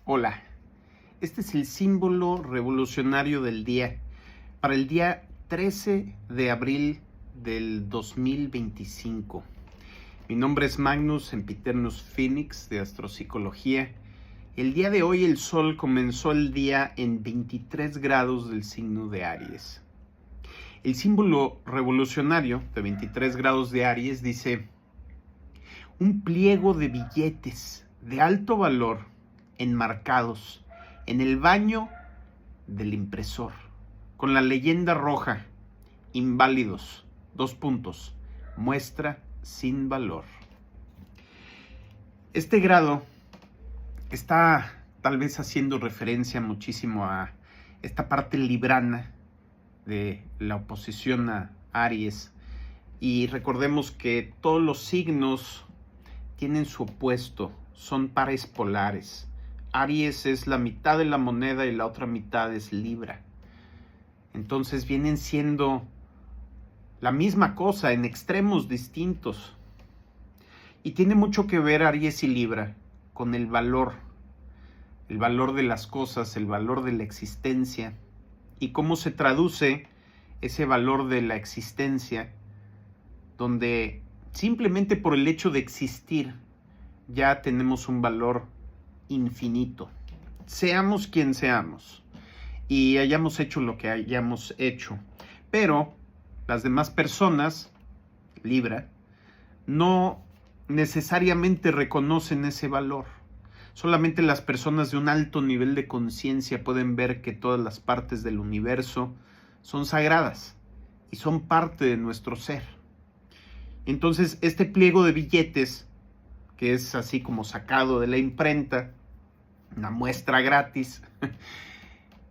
Hola, este es el símbolo revolucionario del día para el día 13 de abril del 2025. Mi nombre es Magnus Sempiternus Phoenix de Astropsicología. El día de hoy el Sol comenzó el día en 23 grados del signo de Aries. El símbolo revolucionario de 23 grados de Aries dice: un pliego de billetes de alto valor enmarcados en el baño del impresor, con la leyenda roja: inválidos, muestra sin valor. Este grado está tal vez haciendo referencia muchísimo a esta parte librana de la oposición a Aries, y recordemos que todos los signos tienen su opuesto, son pares polares. Aries es la mitad de la moneda y la otra mitad es Libra. Entonces vienen siendo la misma cosa en extremos distintos. Y tiene mucho que ver Aries y Libra con el valor de las cosas, el valor de la existencia, y cómo se traduce ese valor de la existencia, donde simplemente por el hecho de existir ya tenemos un valor infinito. Seamos quien seamos y hayamos hecho lo que hayamos hecho. Pero las demás personas, Libra, no necesariamente reconocen ese valor. Solamente las personas de un alto nivel de conciencia pueden ver que todas las partes del universo son sagradas y son parte de nuestro ser. Entonces, este pliego de billetes, que es así como sacado de la imprenta, una muestra gratis,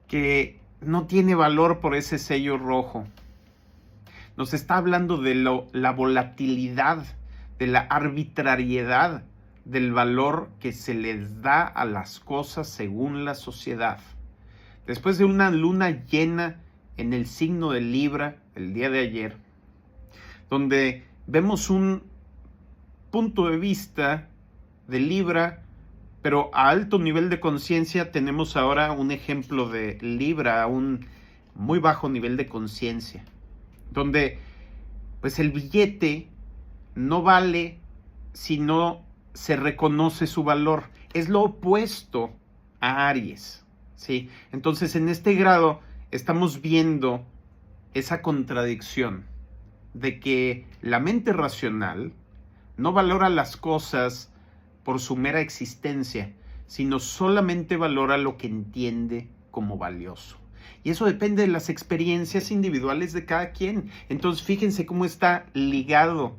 que no tiene valor por ese sello rojo, nos está hablando de la volatilidad, de la arbitrariedad del valor que se les da a las cosas según la sociedad. Después de una luna llena en el signo de Libra el día de ayer, donde vemos un punto de vista de Libra, pero a alto nivel de conciencia, tenemos ahora un ejemplo de Libra a un muy bajo nivel de conciencia, donde pues el billete no vale si no se reconoce su valor. Es lo opuesto a Aries, ¿sí? Entonces, en este grado estamos viendo esa contradicción de que la mente racional no valora las cosas por su mera existencia, sino solamente valora lo que entiende como valioso. Y eso depende de las experiencias individuales de cada quien. Entonces, fíjense cómo está ligado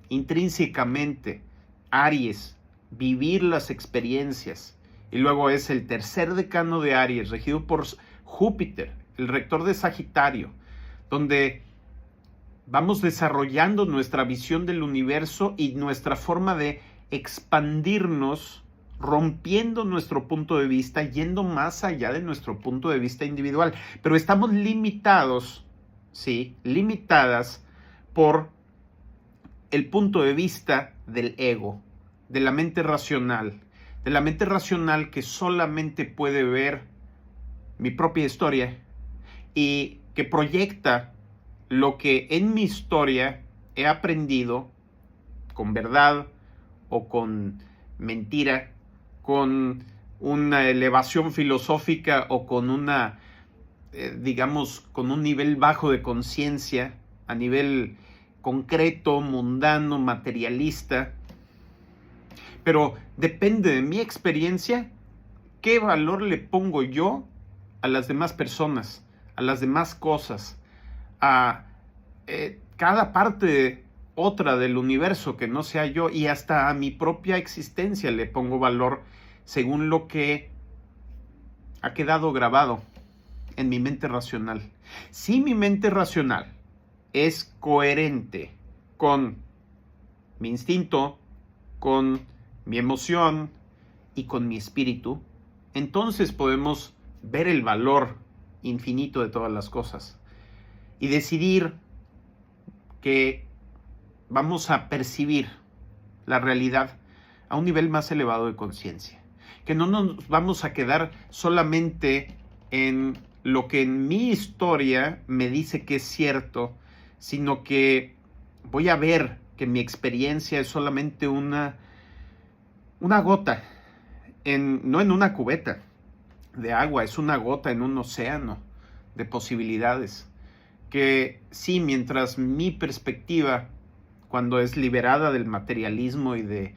intrínsecamente Aries, vivir las experiencias. Y luego es el tercer decano de Aries, regido por Júpiter, el rector de Sagitario, donde vamos desarrollando nuestra visión del universo y nuestra forma de expandirnos, rompiendo nuestro punto de vista, yendo más allá de nuestro punto de vista individual. Pero estamos limitados, ¿sí? Limitadas por el punto de vista del ego, de la mente racional que solamente puede ver mi propia historia y que proyecta lo que en mi historia he aprendido con verdad o con mentira, con una elevación filosófica o con una, digamos, con un nivel bajo de conciencia, a nivel concreto, mundano, materialista. Pero depende de mi experiencia, qué valor le pongo yo a las demás personas, a las demás cosas, a cada parte otra del universo que no sea yo, y hasta a mi propia existencia le pongo valor según lo que ha quedado grabado en mi mente racional. Si mi mente racional es coherente con mi instinto, con mi emoción y con mi espíritu, entonces podemos ver el valor infinito de todas las cosas y decidir que vamos a percibir la realidad a un nivel más elevado de conciencia, que no nos vamos a quedar solamente en lo que en mi historia me dice que es cierto, sino que voy a ver que mi experiencia es solamente una gota, no en una cubeta de agua, es una gota en un océano de posibilidades. Que sí, mientras mi perspectiva, cuando es liberada del materialismo y de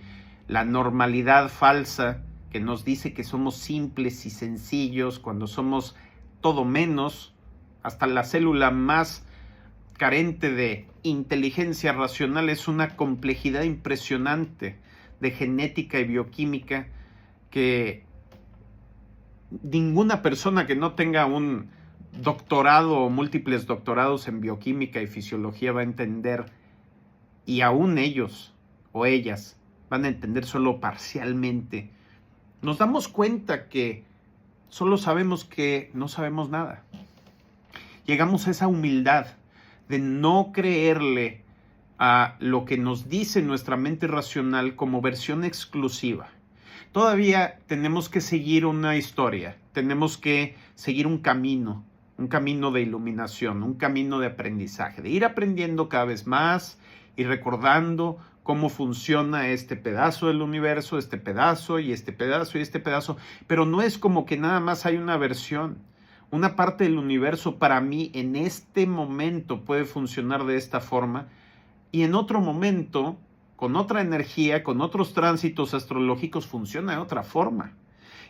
la normalidad falsa que nos dice que somos simples y sencillos, cuando somos todo menos, hasta la célula más carente de inteligencia racional es una complejidad impresionante de genética y bioquímica que ninguna persona que no tenga un doctorado o múltiples doctorados en bioquímica y fisiología va a entender, y aún ellos o ellas van a entender solo parcialmente. Nos damos cuenta que solo sabemos que no sabemos nada. Llegamos a esa humildad de no creerle a lo que nos dice nuestra mente racional como versión exclusiva. Todavía tenemos que seguir una historia, tenemos que seguir un camino de iluminación, un camino de aprendizaje, de ir aprendiendo cada vez más y recordando cómo funciona este pedazo del universo, este pedazo y este pedazo y este pedazo, pero no es como que nada más hay una versión. Una parte del universo para mí en este momento puede funcionar de esta forma y en otro momento, con otra energía, con otros tránsitos astrológicos, funciona de otra forma.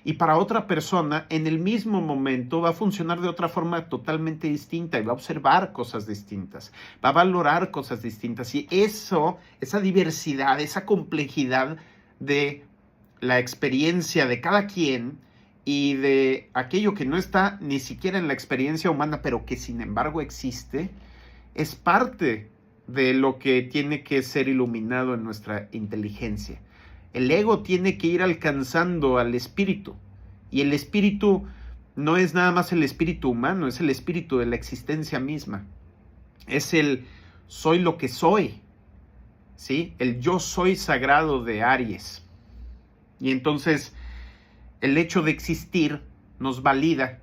Y para otra persona, en el mismo momento, va a funcionar de otra forma totalmente distinta y va a observar cosas distintas, va a valorar cosas distintas. Y esa diversidad, esa complejidad de la experiencia de cada quien y de aquello que no está ni siquiera en la experiencia humana, pero que sin embargo existe, es parte de lo que tiene que ser iluminado en nuestra inteligencia. El ego tiene que ir alcanzando al espíritu, y el espíritu no es nada más el espíritu humano, es el espíritu de la existencia misma. Es el soy lo que soy, ¿sí? El yo soy sagrado de Aries. Y entonces el hecho de existir nos valida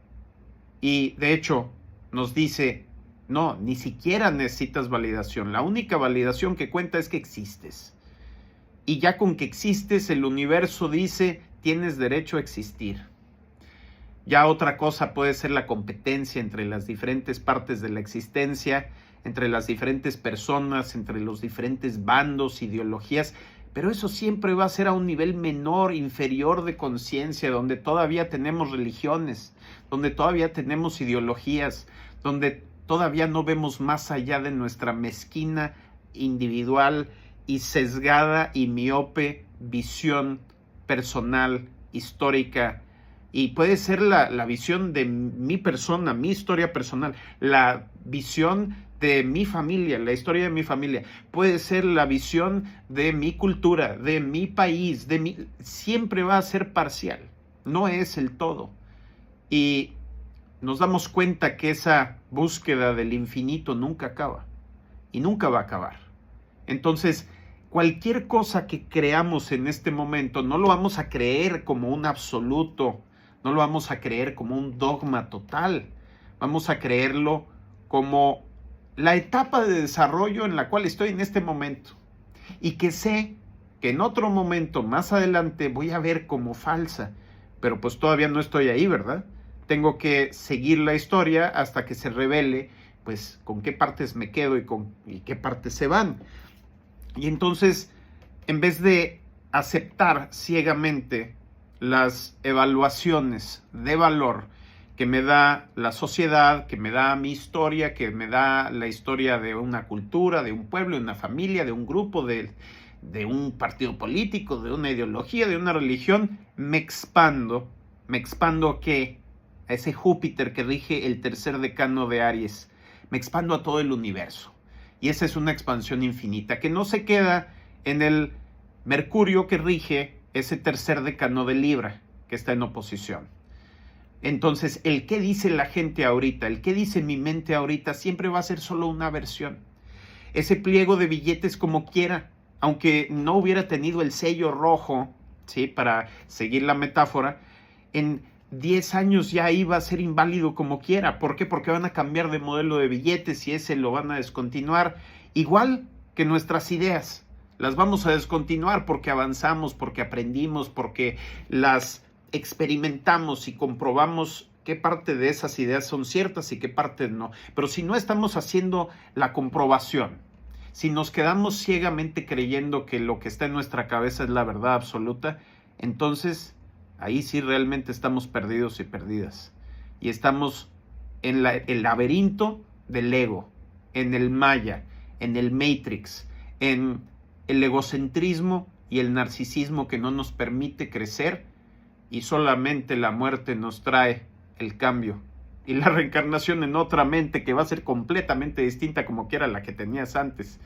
y de hecho nos dice, no, ni siquiera necesitas validación. La única validación que cuenta es que existes. Y ya con que existes, el universo dice, tienes derecho a existir. Ya otra cosa puede ser la competencia entre las diferentes partes de la existencia, entre las diferentes personas, entre los diferentes bandos, ideologías, pero eso siempre va a ser a un nivel menor, inferior de conciencia, donde todavía tenemos religiones, donde todavía tenemos ideologías, donde todavía no vemos más allá de nuestra mezquina, individual y sesgada y miope visión personal, histórica, y puede ser la visión de mi persona, mi historia personal, la visión de mi familia, la historia de mi familia, puede ser la visión de mi cultura, de mi país, siempre va a ser parcial, no es el todo. Y nos damos cuenta que esa búsqueda del infinito nunca acaba y nunca va a acabar. Entonces, cualquier cosa que creamos en este momento, no lo vamos a creer como un absoluto, no lo vamos a creer como un dogma total, vamos a creerlo como la etapa de desarrollo en la cual estoy en este momento y que sé que en otro momento más adelante voy a ver como falsa, pero pues todavía no estoy ahí, ¿verdad? Tengo que seguir la historia hasta que se revele pues con qué partes me quedo y qué partes se van. Y entonces, en vez de aceptar ciegamente las evaluaciones de valor que me da la sociedad, que me da mi historia, que me da la historia de una cultura, de un pueblo, de una familia, de un grupo, de un partido político, de una ideología, de una religión, me expando ¿qué? A ese Júpiter que rige el tercer decano de Aries, me expando a todo el universo. Y esa es una expansión infinita que no se queda en el Mercurio que rige ese tercer decano de Libra, que está en oposición. Entonces, el qué dice la gente ahorita, el qué dice mi mente ahorita, siempre va a ser solo una versión. Ese pliego de billetes como quiera, aunque no hubiera tenido el sello rojo ¿sí? Para seguir la metáfora, en 10 años ya iba a ser inválido como quiera. ¿Por qué? Porque van a cambiar de modelo de billetes y ese lo van a descontinuar. Igual que nuestras ideas. Las vamos a descontinuar porque avanzamos, porque aprendimos, porque las experimentamos y comprobamos qué parte de esas ideas son ciertas y qué parte no. Pero si no estamos haciendo la comprobación, si nos quedamos ciegamente creyendo que lo que está en nuestra cabeza es la verdad absoluta, entonces ahí sí realmente estamos perdidos y perdidas. Y estamos en el laberinto del ego, en el Maya, en el Matrix, en el egocentrismo y el narcisismo que no nos permite crecer, y solamente la muerte nos trae el cambio y la reencarnación en otra mente que va a ser completamente distinta como quiera la que tenías antes.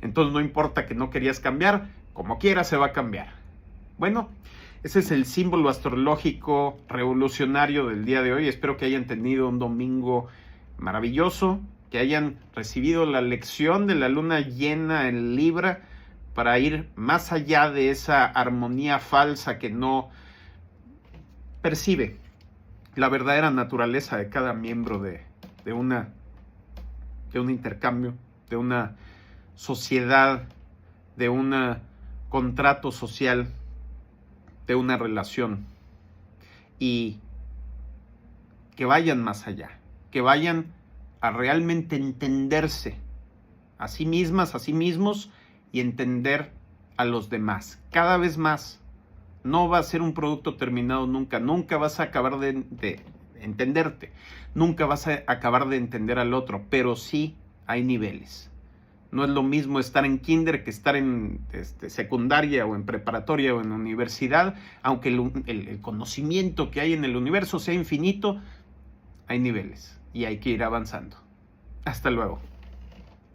Entonces no importa que no querías cambiar, como quiera se va a cambiar. Bueno, ese es el símbolo astrológico revolucionario del día de hoy. Espero que hayan tenido un domingo maravilloso, que hayan recibido la lección de la luna llena en Libra para ir más allá de esa armonía falsa que no percibe la verdadera naturaleza de cada miembro de un intercambio, de una sociedad, de un contrato social, de una relación, y que vayan más allá, que vayan a realmente entenderse a sí mismas, a sí mismos, y entender a los demás cada vez más. No va a ser un producto terminado nunca. Nunca vas a acabar de entenderte. Nunca vas a acabar de entender al otro. Pero sí hay niveles. No es lo mismo estar en kinder que estar en secundaria o en preparatoria o en universidad. Aunque el conocimiento que hay en el universo sea infinito, hay niveles y hay que ir avanzando. Hasta luego.